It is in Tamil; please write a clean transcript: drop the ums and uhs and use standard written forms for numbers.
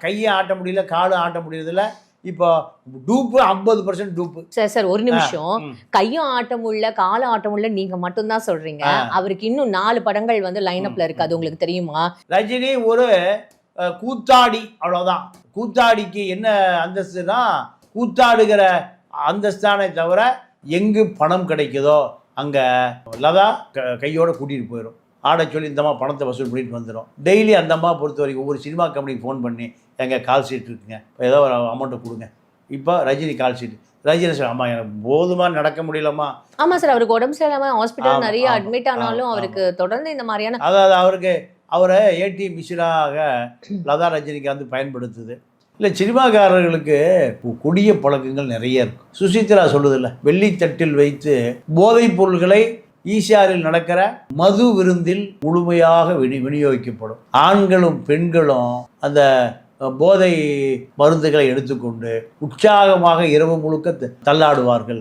கையை ஆட்ட முடியல, காலும் ஆட்ட முடியறதில்ல. இப்போ டூப்பு 50% டூப்பு. சார் ஒரு நிமிஷம். கையும் ஆட்ட முடியல, காலும் ஆட்ட முடியல நீங்க மட்டும் தான் சொல்றீங்க. அவருக்கு இன்னும் 4 படங்கள் வந்து லைன் அப்ல இருக்கு. அது உங்களுக்கு தெரியுமா? ரஜினி ஒரு கூத்தாடி, அவ்வளவுதான். கூத்தாடிக்கு என்ன அந்தஸ்துனா கூத்தாடுகிற அந்தஸ்தானே தவிர எங்கு பணம் கிடைக்குதோ அங்க லதா கையோட கூட்டிட்டு போயிடும். ஆட சொல்லி இந்த அம்மா பணத்தை வசூல் பண்ணிட்டு வந்துடும். டெய்லி அந்த அம்மா பொறுத்த வரைக்கும் ஒவ்வொரு சினிமா கம்பெனிக்கு ஃபோன் பண்ணி எங்கள் கால் ஷீட் இருக்குங்க, ஏதோ ஒரு அமௌண்ட்டை கொடுங்க. இப்போ Rajini call sheet. Rajini sir, அம்மா எனக்கு போதுமா, நடக்க முடியலம்மா. ஆமாம் சார், அவருக்கு உடம்பு சரியில்லாமல் ஹாஸ்பிட்டல் நிறைய அட்மிட் ஆனாலும் அவருக்கு தொடர்ந்து இந்த மாதிரியான அதாவது அவரை ஏடி மிஸ்ராக லதா ரஜினிக்கு வந்து பயன்படுத்துது. இல்லை, சினிமாக்காரர்களுக்கு கொடிய பழக்கங்கள் நிறைய இருக்கும். சுசித்ரா சொல்லுதில்ல, வெள்ளித்தட்டில் வைத்து போதைப் பொருள்களை ஈசிஆரில் நடக்கிற மது விருந்தில் முழுமையாக விநியோகிக்கப்படும். ஆண்களும் பெண்களும் அந்த போதை மருந்துகளை எடுத்துக்கொண்டு உற்சாகமாக இரவு முழுக்க தள்ளாடுவார்கள்.